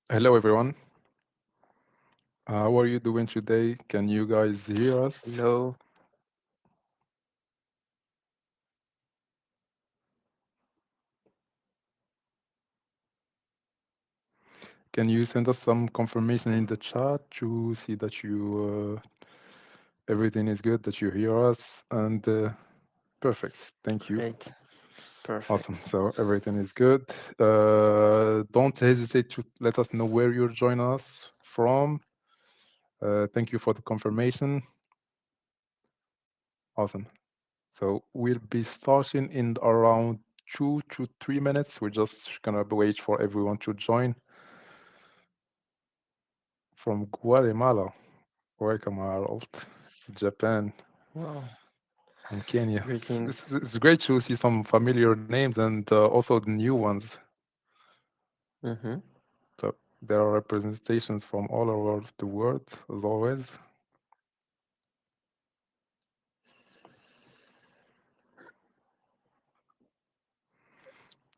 Hello, everyone. How are you doing today? Can you guys hear us? Hello. Can you send us some confirmation in the chat to see that you everything is good, that you hear us, and perfect. Thank you. Great. Awesome. Perfect. So everything is good. Don't hesitate to let us know where you're joining us from. Thank you for the confirmation. Awesome. So we'll be starting in around 2 to 3 minutes. We're just gonna wait for everyone to join from Guatemala. Welcome, Harold. Japan Wow. and Kenya. Greetings. It's great to see some familiar names and also the new ones. Mm-hmm. So there are representations from all over the world, as always.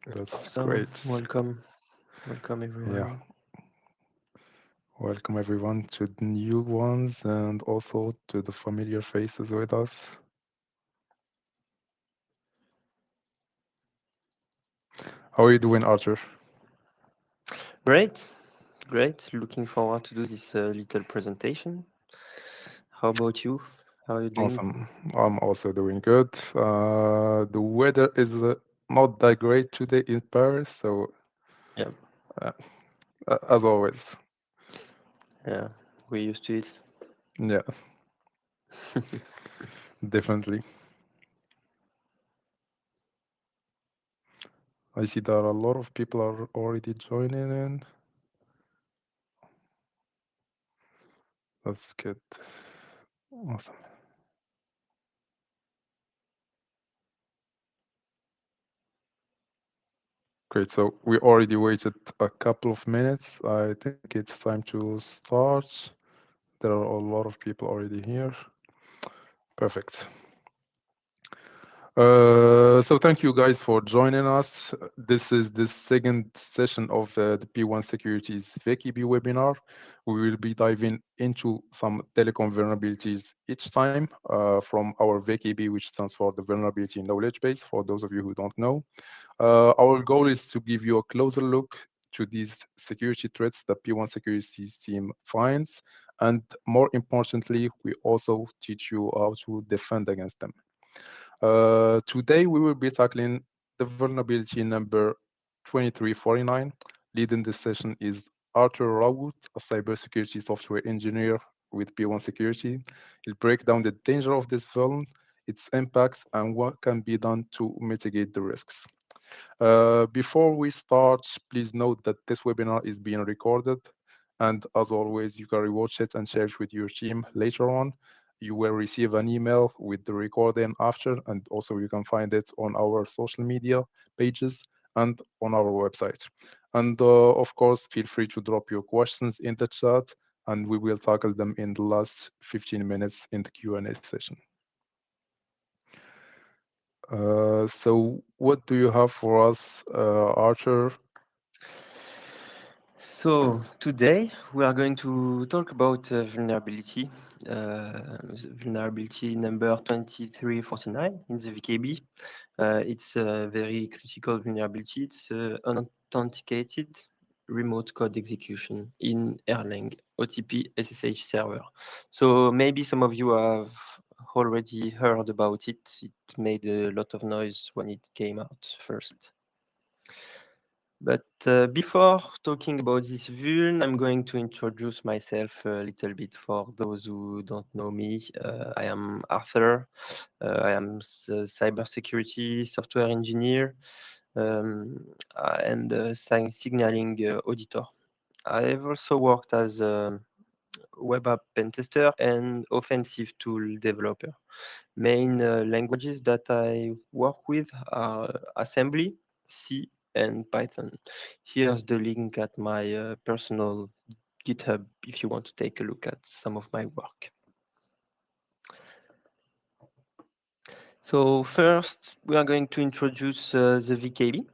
That's Awesome. great. Welcome. Welcome, Yeah, everyone. welcome everyone to the new ones and also to the familiar faces with us. How are you doing, Arthur? Great. Great. Looking forward to do this little presentation. How about you? How are you doing? Awesome. I'm also doing good. The weather is not that great today in Paris, so Yeah. uh, as always. Yeah. We're used to it. Yeah, definitely. I see that a lot of people are already joining in. That's good. Awesome. Great. So we already waited a couple of minutes. I think it's time to start. There are a lot of people already here. Perfect. So thank you guys for joining us. This is the second session of the P1 Securities VKB webinar. We will be diving into some telecom vulnerabilities each time from our VKB, which stands for the Vulnerability Knowledge Base, for those of you who don't know. Our goal is to give you a closer look to these security threats that P1 Securities team finds. And more importantly, we also teach you how to defend against them. Today, we will be tackling the vulnerability number 2349. Leading this session is Arthur Raout, a cybersecurity software engineer with P1 Security. He'll break down the danger of this vuln, its impacts, and what can be done to mitigate the risks. Before we start, please note that this webinar is being recorded. And as always, you can rewatch it and share it with your team later on. You will receive an email with the recording after, and also you can find it on our social media pages and on our website. And of course, feel free to drop your questions in the chat, and we will tackle them in the last 15 minutes in the Q&A session. So what do you have for us, Archer? So today we are going to talk about vulnerability, vulnerability number 2349 in the VKB. It's a very critical vulnerability. It's unauthenticated remote code execution in Erlang OTP SSH server. So maybe some of you have already heard about it. It made a lot of noise when it came out first. But before talking about this vuln, I'm going to introduce myself a little bit for those who don't know me. I am Arthur. I am a cybersecurity software engineer and a signaling auditor. I've also worked as a web app pen tester and offensive tool developer. Main languages that I work with are assembly, C, and Python. Here's the link at my personal GitHub if you want to take a look at some of my work. So first, we are going to introduce the VKB.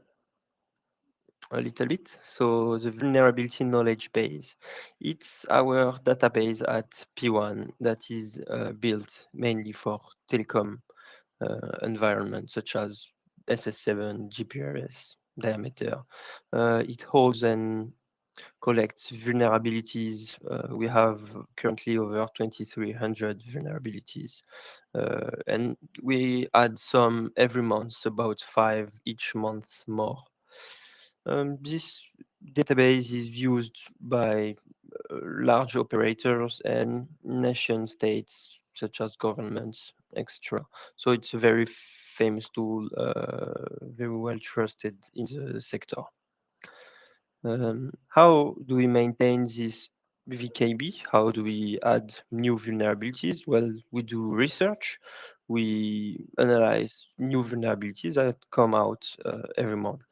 a little bit. So the vulnerability knowledge base, it's our database at P1 that is built mainly for telecom environments such as SS7, GPRS, diameter. It holds and collects vulnerabilities. We have currently over 2,300 vulnerabilities. And we add some every month, about 5 each month more. This database is used by large operators and nation states such as governments, etc. So it's a very famous tool, very well trusted in the sector. How do we maintain this VKB? How do we add new vulnerabilities? Well, we do research. We analyze new vulnerabilities that come out every month.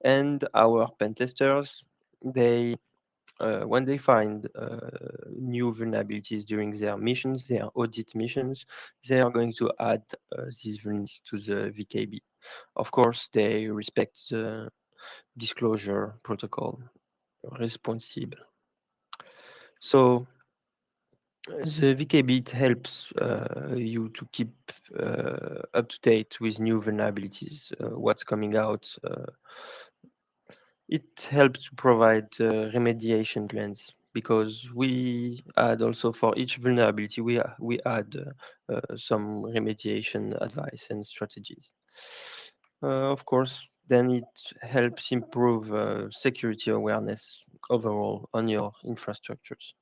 And our pen testers, they when they find new vulnerabilities during their missions, their audit missions, they are going to add these vulnerabilities to the VKB. Of course, they respect the disclosure protocol responsible. So the VKB it helps you to keep up to date with new vulnerabilities, what's coming out. It helps to provide remediation plans because we add also for each vulnerability, we add some remediation advice and strategies. Of course, then it helps improve security awareness overall on your infrastructures.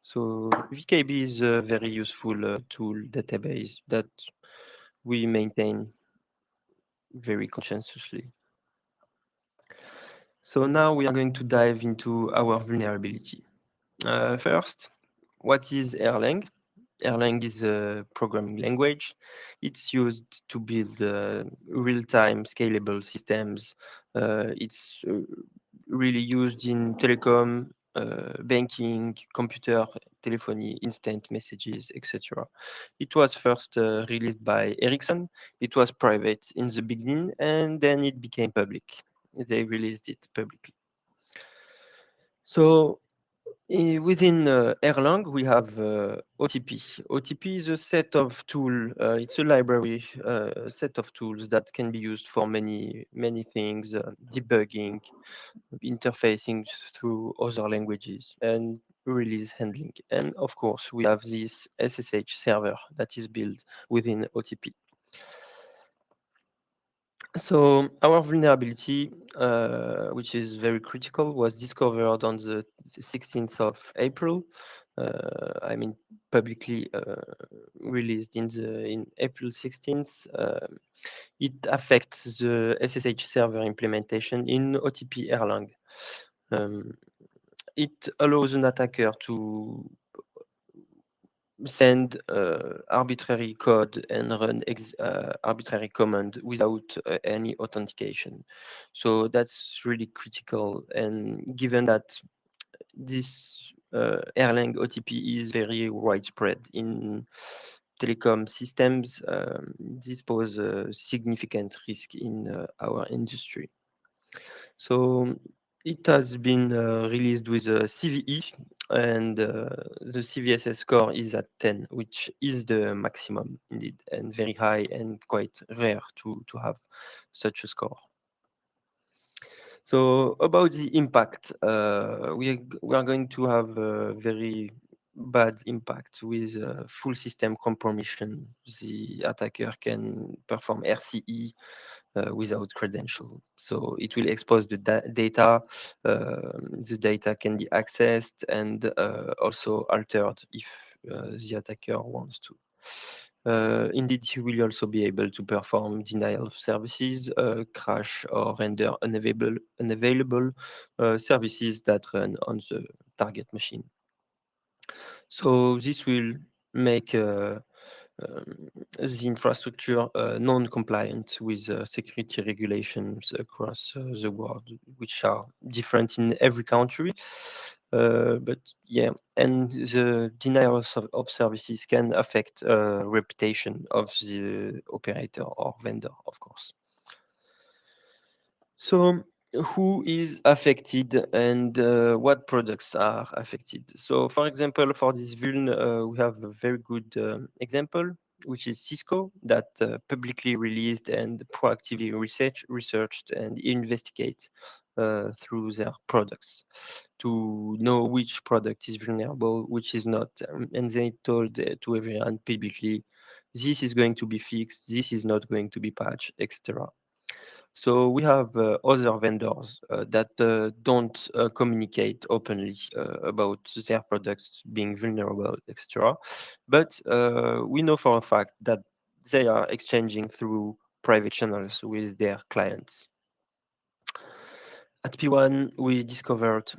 So VKB is a very useful tool database that we maintain very conscientiously. So now we are going to dive into our vulnerability. First, what is Erlang? Erlang is a programming language. It's used to build real-time scalable systems. It's really used in telecom, banking, computer, telephony, instant messages, etc. It was first released by Ericsson. It was private in the beginning, and then it became public. They released it publicly. So within Erlang, we have OTP. OTP is a set of tool. It's a library set of tools that can be used for many things: debugging, interfacing through other languages, and release handling. And of course, we have this SSH server that is built within OTP. So our vulnerability, which is very critical, was discovered on the 16th of April. I mean, publicly released in April 16th. It affects the SSH server implementation in OTP Erlang. It allows an attacker to send arbitrary code and run arbitrary command without any authentication. So that's really critical. And given that this Erlang OTP is very widespread in telecom systems, this poses a significant risk in our industry. So it has been released with a CVE, and the CVSS score is at 10, which is the maximum indeed, and very high and quite rare to have such a score. So about the impact, we are going to have a very bad impact with full system compromission. The attacker can perform RCE without credential. So it will expose the data. The data can be accessed and also altered if the attacker wants to. Indeed, he will also be able to perform denial of services, crash or render unavailable services that run on the target machine. So this will make the infrastructure non-compliant with security regulations across the world, which are different in every country. But yeah, and the denial of services can affect reputation of the operator or vendor, of course. So who is affected and what products are affected. So, for example, for this vuln, we have a very good example, which is Cisco, that publicly released and proactively researched and investigate through their products to know which product is vulnerable, which is not. And they told to everyone publicly, this is going to be fixed, this is not going to be patched, etc. So we have other vendors that don't communicate openly about their products being vulnerable, etc. But we know for a fact that they are exchanging through private channels with their clients. At P1, we discovered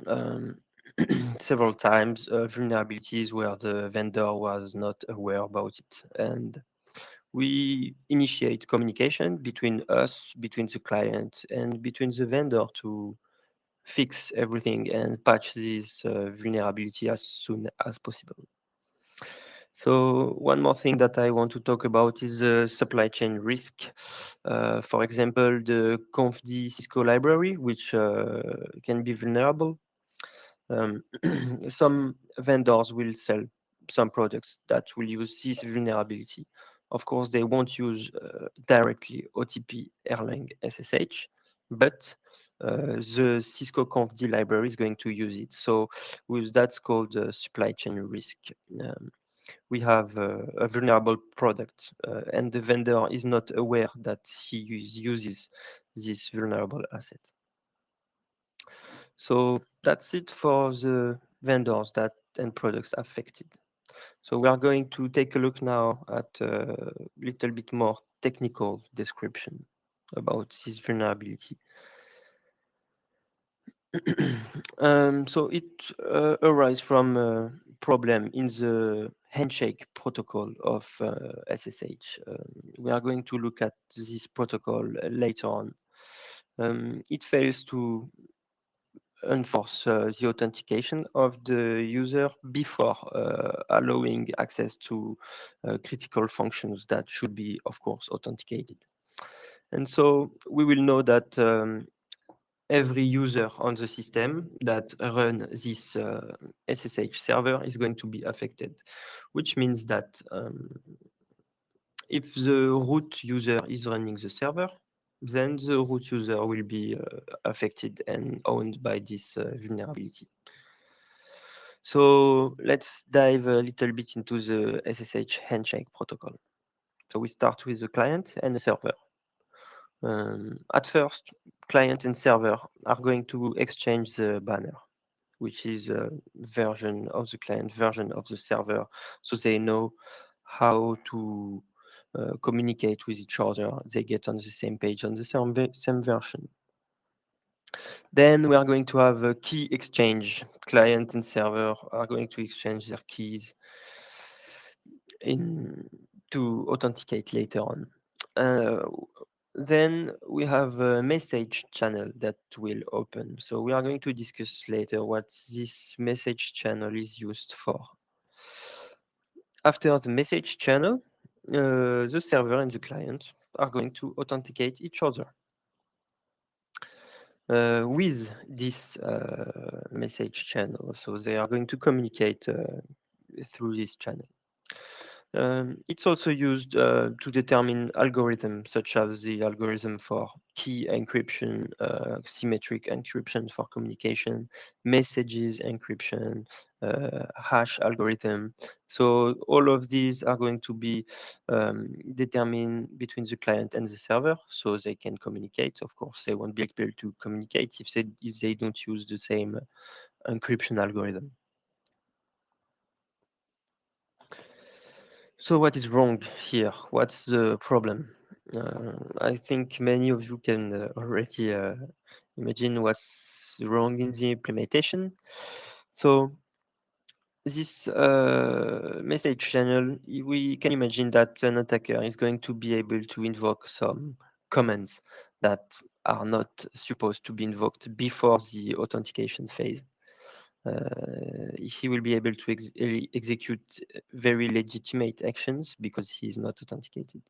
several times vulnerabilities where the vendor was not aware about it. And we initiate communication between us, between the client, and between the vendor to fix everything and patch this vulnerability as soon as possible. So one more thing that I want to talk about is supply chain risk. For example, the confd Cisco library, which can be vulnerable. Um, some vendors will sell some products that will use this vulnerability. Of course, they won't use directly OTP Erlang SSH, but the Cisco confd library is going to use it. So with that's called supply chain risk. We have a vulnerable product and the vendor is not aware that he uses this vulnerable asset. So that's it for the vendors that and products affected. So we are going to take a look now at a little bit more technical description about this vulnerability. So it arises from a problem in the handshake protocol of SSH. We are going to look at this protocol later on. It fails to enforce the authentication of the user before allowing access to critical functions that should be, of course, authenticated. And so we will know that every user on the system that run this SSH server is going to be affected, which means that if the root user is running the server, then the root user will be affected and owned by this vulnerability. So let's dive a little bit into the SSH handshake protocol. So we start with the client and the server. At first, client and server are going to exchange the banner, which is a version of the client, version of the server, so they know how to communicate with each other. They get on the same page, on the same version. Then we are going to have a key exchange. Client and server are going to exchange their keys to authenticate later on. Then we have a message channel that will open. So we are going to discuss later what this message channel is used for. After the message channel, the server and the client are going to authenticate each other. With this message channel. So they are going to communicate through this channel. It's also used to determine algorithms such as the algorithm for key encryption, symmetric encryption for communication, messages encryption, hash algorithm. So all of these are going to be determined between the client and the server so they can communicate. Of course, they won't be able to communicate if they don't use the same encryption algorithm. So what is wrong here? What's the problem? I think many of you can already imagine what's wrong in the implementation. So this message channel, we can imagine that an attacker is going to be able to invoke some commands that are not supposed to be invoked before the authentication phase. He will be able to execute very legitimate actions because he is not authenticated.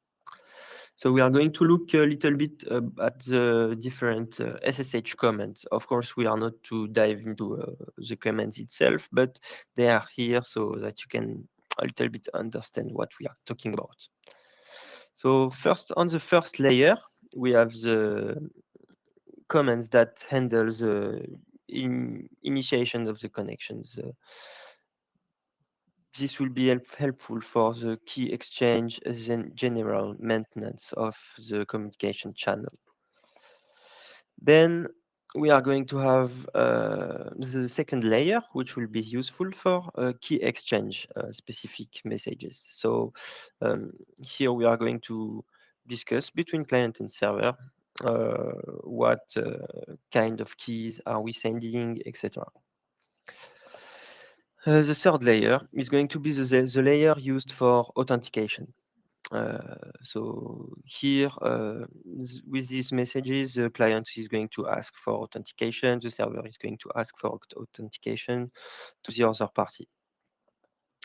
So we are going to look a little bit at the different SSH commands. Of course, we are not to dive into the commands itself, but they are here so that you can a little bit understand what we are talking about. So first, on the first layer, we have the commands that handle the initiation of the connections. This will be helpful for the key exchange and general maintenance of the communication channel. Then we are going to have the second layer, which will be useful for key exchange specific messages. So here we are going to discuss between client and server what kind of keys are we sending, etc. The third layer is going to be the layer used for authentication. So here, with these messages, the client is going to ask for authentication, the server is going to ask for authentication to the other party.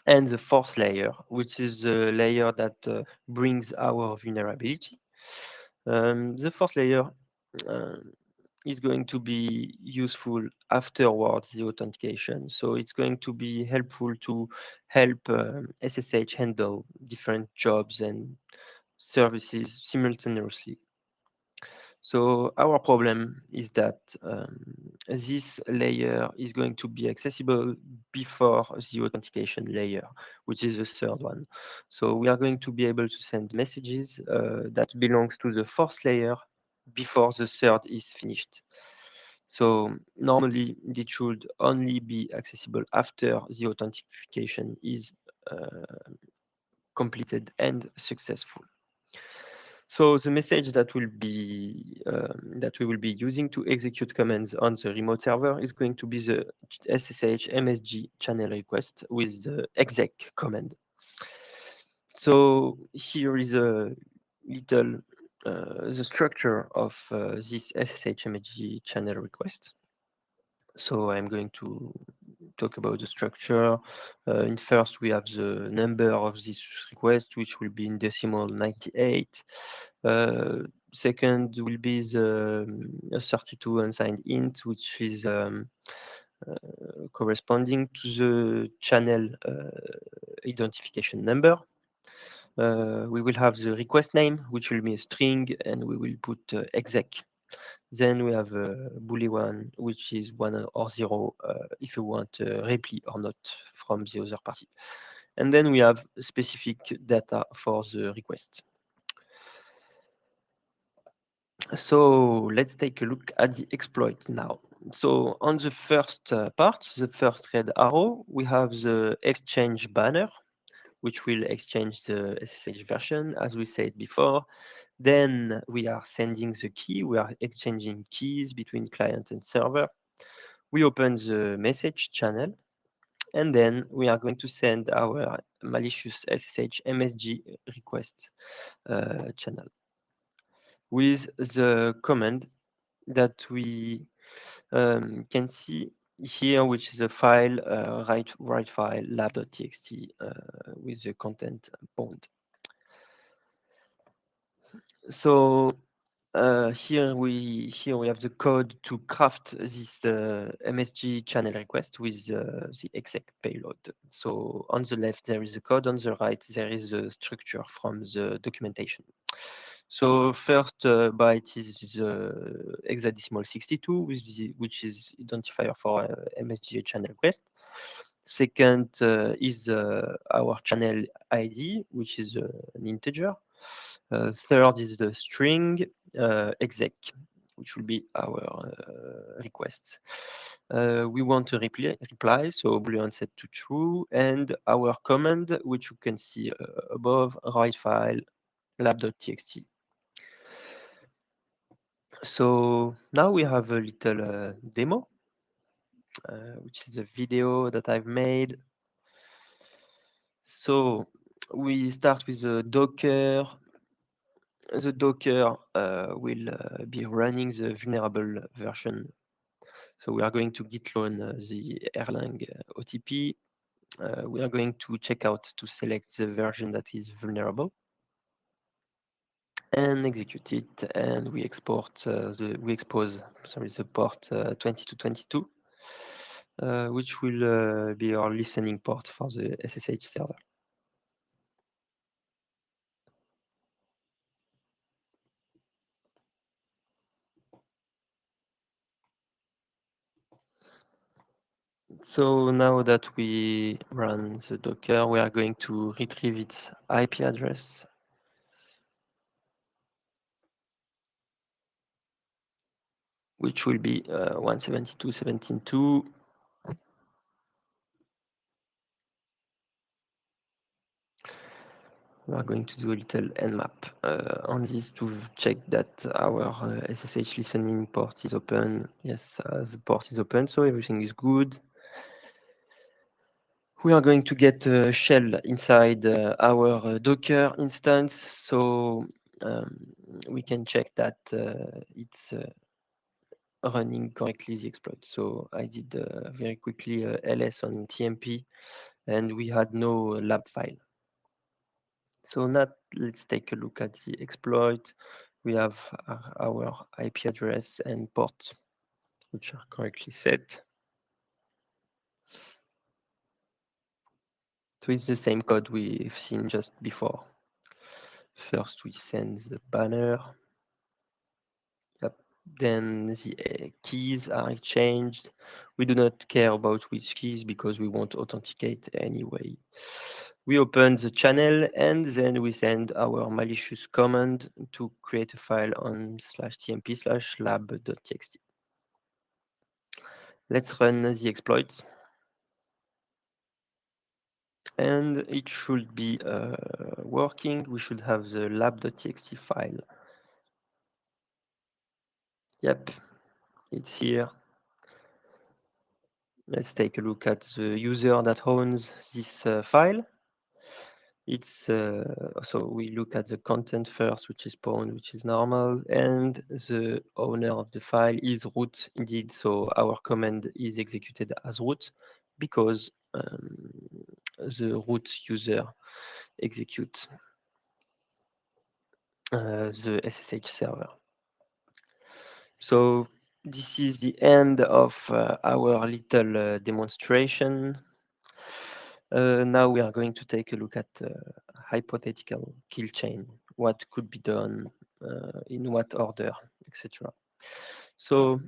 And the fourth layer, which is the layer that brings our vulnerability. The fourth layer is going to be useful afterwards the authentication. So it's going to be helpful to help SSH handle different jobs and services simultaneously. So our problem is that this layer is going to be accessible before the authentication layer, which is the third one. So we are going to be able to send messages that belongs to the fourth layer before the third is finished. So normally it should only be accessible after the authentication is completed and successful. So the message that we will be using to execute commands on the remote server is going to be the SSH MSG channel request with the exec command. So here is a little the structure of this SSH MSG channel request. So I'm going to talk about the structure. In first, we have the number of this request, which will be in decimal 98. Second will be the 32 unsigned int, which is corresponding to the channel identification number. We will have the request name, which will be a string, and we will put exec. Then we have a Boolean, which is 1 or 0 if you want a reply or not from the other party. And then we have specific data for the request. So let's take a look at the exploit now. So on the first part, the first red arrow, we have the exchange banner, which will exchange the SSH version, as we said before. Then we are sending the key. We are exchanging keys between client and server. We open the message channel, and then we are going to send our malicious SSH MSG request channel with the command that we can see here, which is a file, write file lab.txt with the content bound. So here we have the code to craft this MSG channel request with the exec payload. So on the left there is the code, on the right there is the structure from the documentation. So first byte is the hexadecimal 62, which is identifier for MSG channel request. Second is our channel ID, which is an integer. Third is the string exec, which will be our request. We want to reply, so boolean set to true, and our command, which you can see above, write file lab.txt. So now we have a little demo, which is a video that I've made. So we start with the Docker. The Docker will be running the vulnerable version. So we are going to git clone the Erlang OTP. We are going to check out to select the version that is vulnerable. and execute it, and we expose the port 2222, which will be our listening port for the SSH server. So now that we run the Docker, we are going to retrieve its IP address. Which will be 172.17.2. We are going to do a little nmap on this to check that our SSH listening port is open. Yes, the port is open, so everything is good. We are going to get a shell inside our Docker instance, so we can check that it's running correctly the exploit. So I did very quickly ls on tmp, and we had no lab file. So now let's take a look at the exploit. We have our IP address and port, which are correctly set. So it's the same code we've seen just before. First, we send the banner. Yep. Then the keys are exchanged. We do not care about which keys because we won't authenticate anyway. We open the channel and then we send our malicious command to create a file on /tmp/lab.txt. Let's run the exploit. And it should be working. We should have the lab.txt file. Yep, it's here. Let's take a look at the user that owns this file. It's so we look at the content first, which is pawn, which is normal, and the owner of the file is root indeed. So our command is executed as root because the root user executes the SSH server. So this is the end of our little demonstration. Now we are going to take a look at hypothetical kill chain, what could be done, in what order, etc. So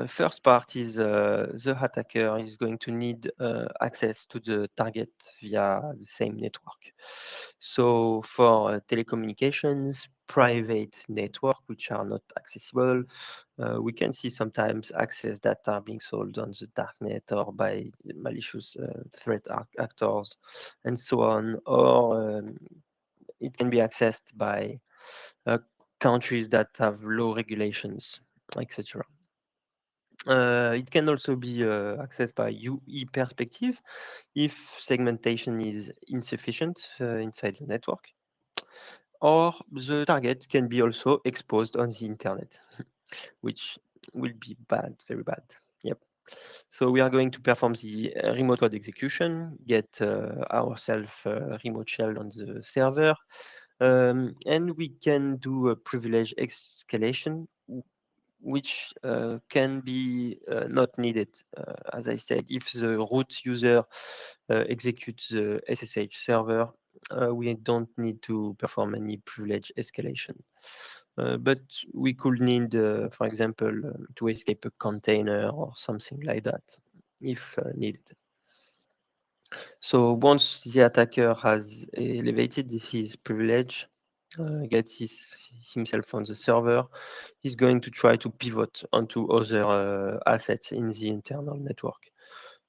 first part is the attacker is going to need access to the target via the same network. So for telecommunications, private network which are not accessible, we can see sometimes access that are being sold on the darknet or by malicious threat actors and so on, or it can be accessed by countries that have low regulations, etc. It can also be accessed by UE perspective if segmentation is insufficient inside the network, or the target can be also exposed on the internet, which will be bad, very bad. Yep. So we are going to perform the remote code execution, get ourselves a remote shell on the server, and we can do a privilege escalation, which can be not needed. As I said, if the root user executes the SSH server, we don't need to perform any privilege escalation. But we could need, for example, to escape a container or something like that, if needed. So once the attacker has elevated his privilege, gets himself on the server, he's going to try to pivot onto other assets in the internal network.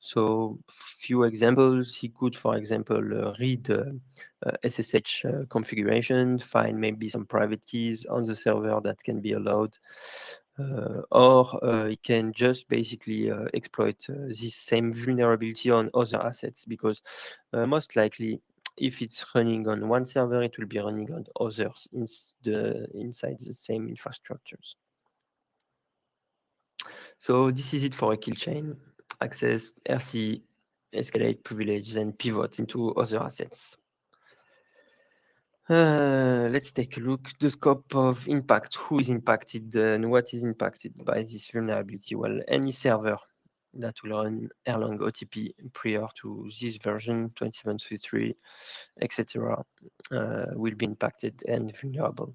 So few examples, he could, for example, read SSH configuration, find maybe some private keys on the server that can be allowed, or he can just basically exploit this same vulnerability on other assets, because most likely, if it's running on one server, it will be running on others inside the same infrastructures. So this is it for a kill chain: access, RCE, escalate, privilege, then pivot into other assets. Let's take a look. The scope of impact. Who is impacted and what is impacted by this vulnerability? Well, any server that will run Erlang OTP prior to this version 27.3, etc., will be impacted and vulnerable.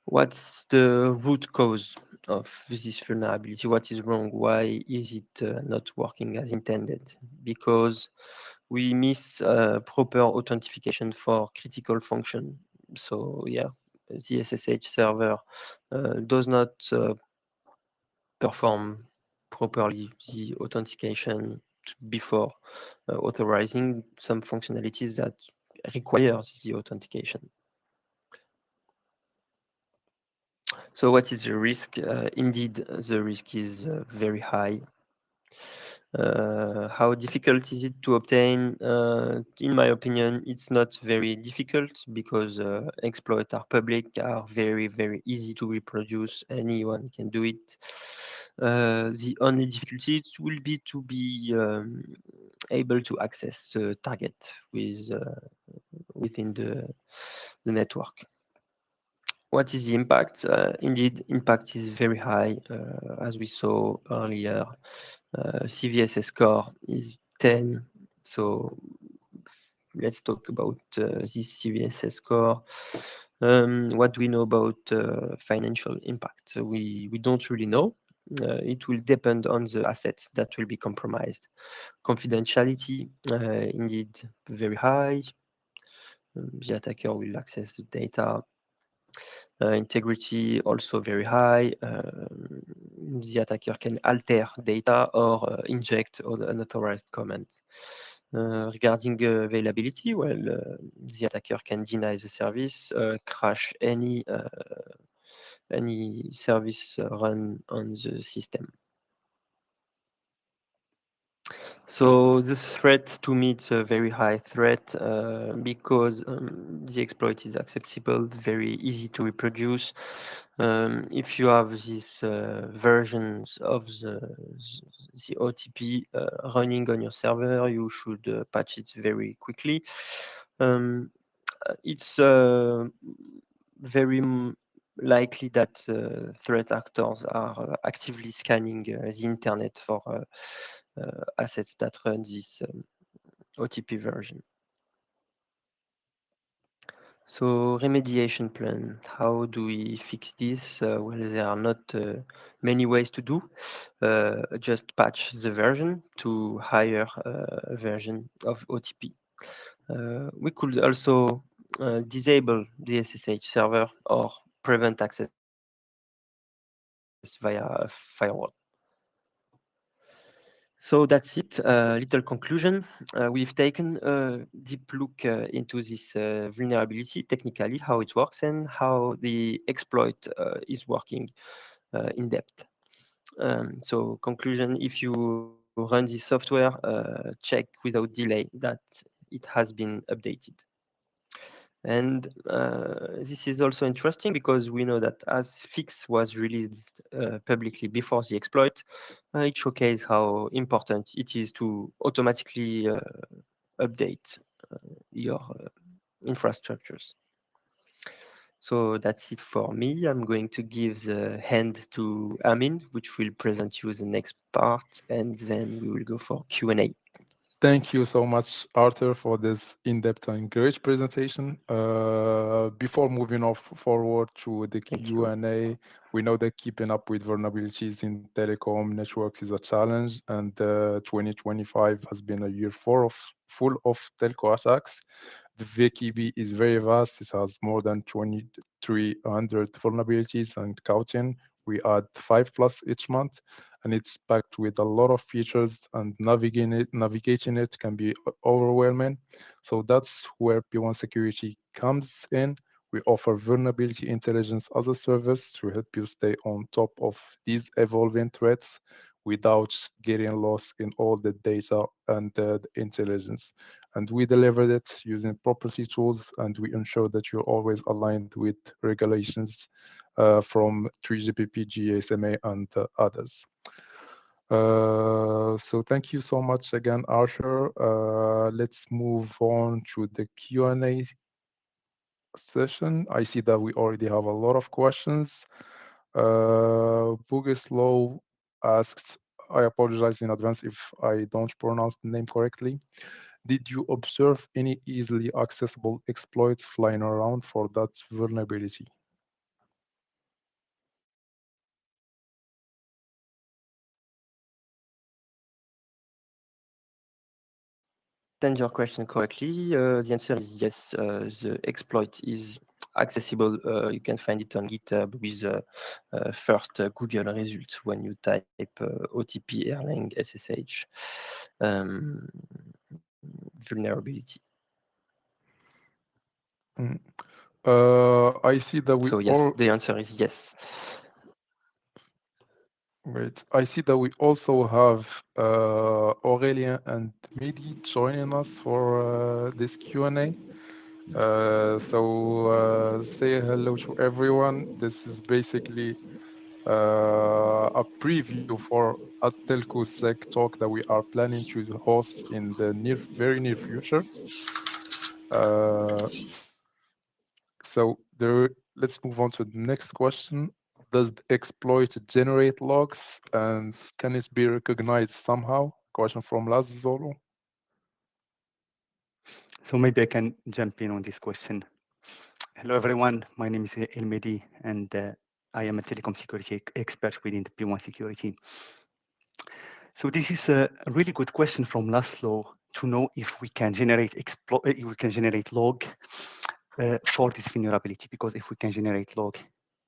What's the root cause of this vulnerability? What is wrong? Why is it not working as intended? Because we miss proper authentication for critical function. So yeah, the SSH server does not perform properly the authentication before authorizing some functionalities that requires the authentication. So what is the risk? Indeed, the risk is very high. How difficult is it to obtain? In my opinion, it's not very difficult because exploits are public, are very, very easy to reproduce. Anyone can do it. The only difficulty will be to be able to access the target within the network. What is the impact? Indeed, impact is very high, as we saw earlier. CVSS score is 10. So let's talk about this CVSS score. What do we know about financial impact? So we don't really know. It will depend on the assets that will be compromised. Confidentiality, indeed, very high. The attacker will access the data. Integrity also very high. The attacker can alter data or inject unauthorized comments. Regarding availability, well, the attacker can deny the service, crash any service run on the system. So the threat, to me, it's a very high threat because the exploit is accessible, very easy to reproduce. If you have these versions of the OTP running on your server, you should patch it very quickly. It's very likely that threat actors are actively scanning the internet for assets that run this OTP version. So remediation plan, how do we fix this? Well, there are not many ways to do. Just patch the version to higher version of OTP. We could also disable the SSH server or prevent access via a firewall. So that's it. Little conclusion. We've taken a deep look into this vulnerability, technically, how it works and how the exploit is working in depth. So conclusion, if you run this software, check without delay that it has been updated. And this is also interesting because we know that as fix was released publicly before the exploit, it showcases how important it is to automatically update your infrastructures. So that's it for me. I'm going to give the hand to Amin, which will present you the next part, and then we will go for Q&A. Thank you so much, Arthur, for this in-depth and great presentation. Before moving forward to the Q&A, we know that keeping up with vulnerabilities in telecom networks is a challenge, and 2025 has been a year full of telco attacks. The VKB is very vast. It has more than 2,300 vulnerabilities and counting. We add 5+ each month, and it's packed with a lot of features, and navigating it can be overwhelming. So that's where P1 Security comes in. We offer vulnerability intelligence as a service to help you stay on top of these evolving threats without getting lost in all the data and the intelligence. And we deliver it using property tools, and we ensure that you're always aligned with regulations from 3GPP, GSMA, and others. So thank you so much again, Arthur. Let's move on to the Q&A session. I see that we already have a lot of questions. Bogislaw asks, I apologize in advance if I don't pronounce the name correctly. Did you observe any easily accessible exploits flying around for that vulnerability? Understand your question correctly. The answer is yes. The exploit is accessible. You can find it on GitHub with first Google results when you type OTP Erlang SSH vulnerability. I see that we So yes, the answer is yes. Great. I see that we also have Aurelien and Mehdi joining us for this Q&A. Say hello to everyone. This is basically a preview for a telco sec talk that we are planning to host in the very near future. Let's move on to the next question. Does the exploit generate logs and can it be recognized somehow? Question from Lazolo. So maybe I can jump in on this question. Hello, everyone. My name is Elmedi, and I am a telecom security expert within the P1 security. So this is a really good question from Laszlo to know if we can generate log for this vulnerability, because if we can generate log,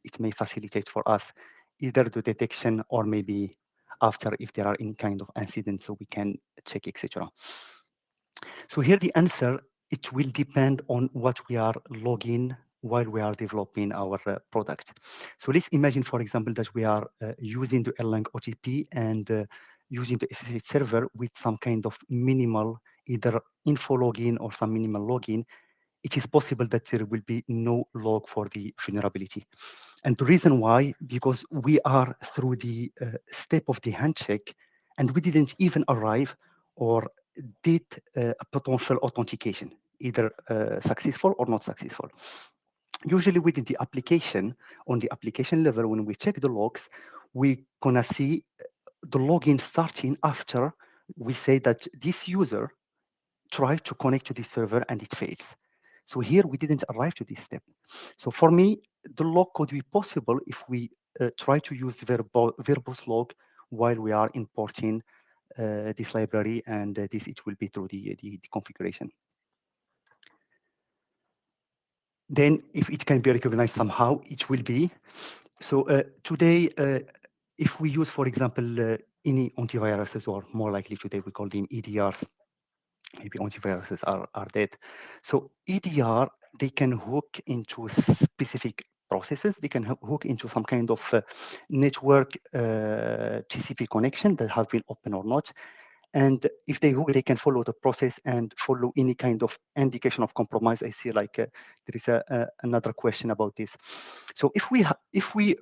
it may facilitate for us either the detection or maybe after if there are any kind of incidents, so we can check, etc. So here the answer, it will depend on what we are logging while we are developing our product. So let's imagine, for example, that we are using the Erlang OTP and using the SSH server with some kind of minimal, either info login or some minimal login. It is possible that there will be no log for the vulnerability. And the reason why, because we are through the step of the handshake and we didn't even arrive or did a potential authentication, either successful or not successful. Usually within the application, on the application level, when we check the logs, we're gonna see the login starting after we say that this user tried to connect to this server and it fails. So here we didn't arrive to this step. So for me, the log could be possible if we try to use verbose log while we are importing this library, and this it will be through the configuration. Then if it can be recognized somehow, it will be. So today, if we use, for example, any antiviruses, or more likely today we call them EDRs, maybe antiviruses are dead. So EDR, they can hook into specific processes. They can hook into some kind of network TCP connection that have been open or not. And if they hook, they can follow the process and follow any kind of indication of compromise. I see like there is another question about this. So if we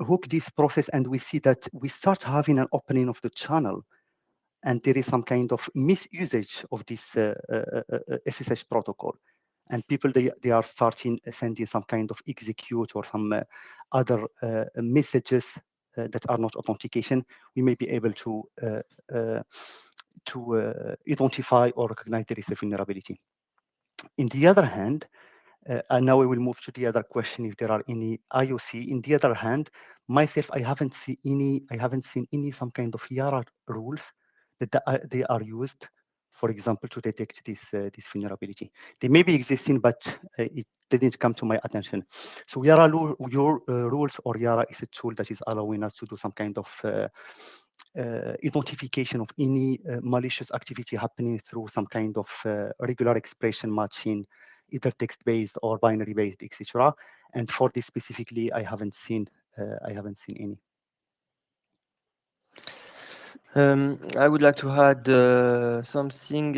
hook this process and we see that we start having an opening of the channel, and there is some kind of misusage of this SSH protocol, and people they are starting sending some kind of execute or some other messages that are not authentication, we may be able to identify or recognize there is a vulnerability. In the other hand, and now we will move to the other question, if there are any IOC. In the other hand, myself, I haven't seen any some kind of YARA rules that they are used, for example, to detect this vulnerability. They may be existing, but it didn't come to my attention. So YARA rules, or YARA, is a tool that is allowing us to do some kind of identification of any malicious activity happening through some kind of regular expression matching, either text-based or binary-based, etc. And for this specifically, I haven't seen any. I would like to add something.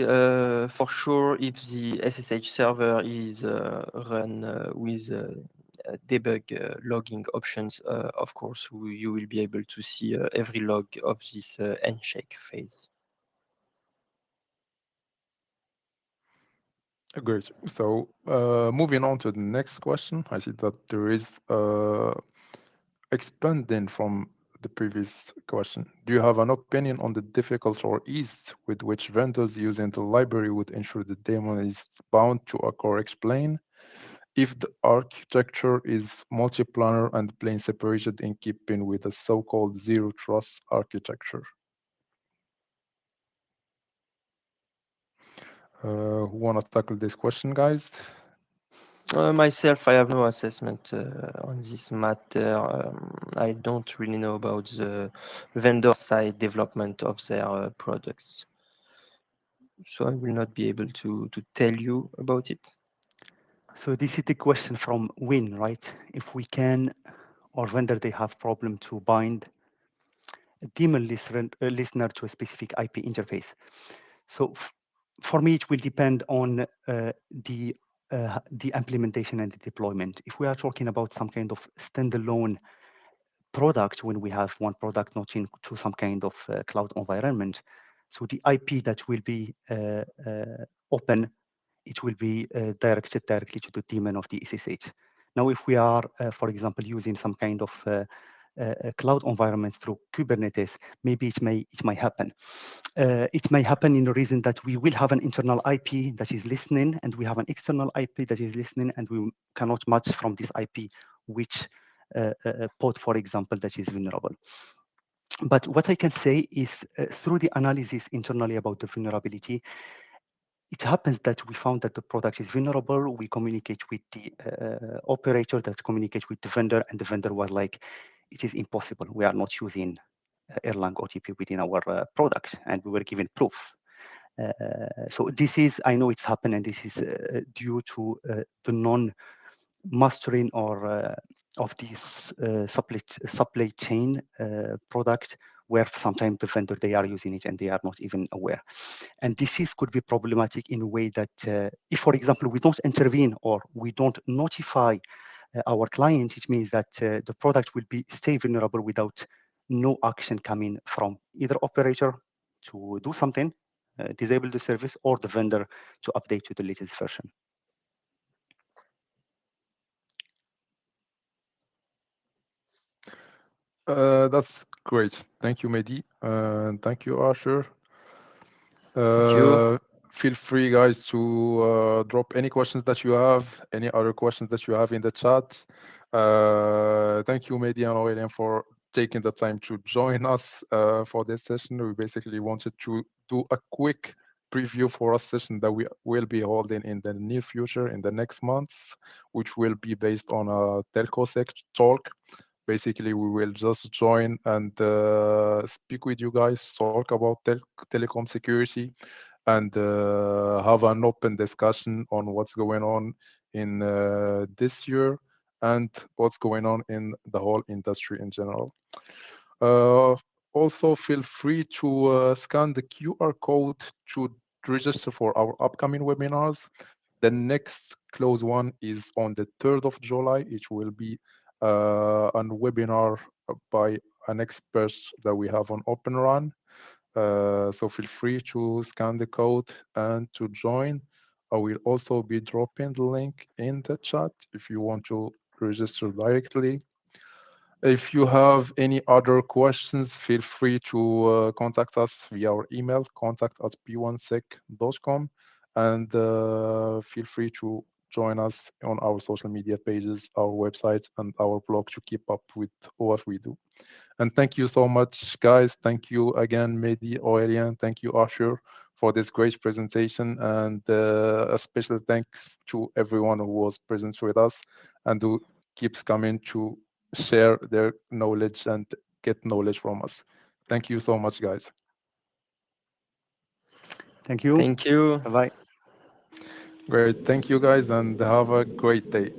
For sure, if the SSH server is run with debug logging options, of course, you will be able to see every log of this handshake phase. Great. So moving on to the next question, I see that there is expanding from the previous question. Do you have an opinion on the difficulty or ease with which vendors using the library would ensure the daemon is bound to a correct plane if the architecture is multi-planar and plane separated in keeping with the so-called zero trust architecture? Who want to tackle this question, guys? Myself, I have no assessment on this matter. I don't really know about the vendor side development of their products. So I will not be able to tell you about it. So this is the question from Win, right? If we can, or vendor they have problem to bind a daemon listener to a specific IP interface. So for me, it will depend on the implementation and the deployment. If we are talking about some kind of standalone product, when we have one product not into some kind of cloud environment, so the IP that will be open, it will be directed directly to the daemon of the SSH. Now, if we are, for example, using some kind of cloud environment through Kubernetes, maybe it may happen. It may happen in the reason that we will have an internal IP that is listening, and we have an external IP that is listening, and we cannot match from this IP which port, for example, that is vulnerable. But what I can say is through the analysis internally about the vulnerability, it happens that we found that the product is vulnerable. We communicate with the operator that communicates with the vendor, and the vendor was like, it is impossible. We are not using Erlang OTP within our product, and we were given proof. So this is, I know it's happened, and this is due to the non-mastering or of this supply chain product, where sometimes the vendor, they are using it and they are not even aware. And this could be problematic in a way that if, for example, we don't intervene or we don't notify our client, it means that the product will be stay vulnerable without no action coming from either operator to do something, disable the service, or the vendor to update to the latest version. That's great. Thank you, Mehdi. And thank you, Asher. Thank you. Feel free, guys, to drop any questions that you have, any other questions that you have in the chat. Thank you, Mehdi and Aurelien, for taking the time to join us for this session. We basically wanted to do a quick preview for a session that we will be holding in the near future, in the next months, which will be based on a telco talk. Basically, we will just join and speak with you guys, talk about telecom security, and have an open discussion on what's going on in this year and what's going on in the whole industry in general. Also, feel free to scan the QR code to register for our upcoming webinars. The next close one is on the 3rd of July. It will be a webinar by an expert that we have on Open Run. So feel free to scan the code and to join. I will also be dropping the link in the chat if you want to register directly. If you have any other questions, feel free to contact us via our email, contact@p1sec.com, and feel free to join us on our social media pages, our website, and our blog to keep up with what we do. And thank you so much, guys. Thank you again, Mehdi, Aurelien. Thank you, Asher, for this great presentation. And a special thanks to everyone who was present with us and who keeps coming to share their knowledge and get knowledge from us. Thank you so much, guys. Thank you. Thank you. Bye-bye. Great. Thank you, guys, and have a great day.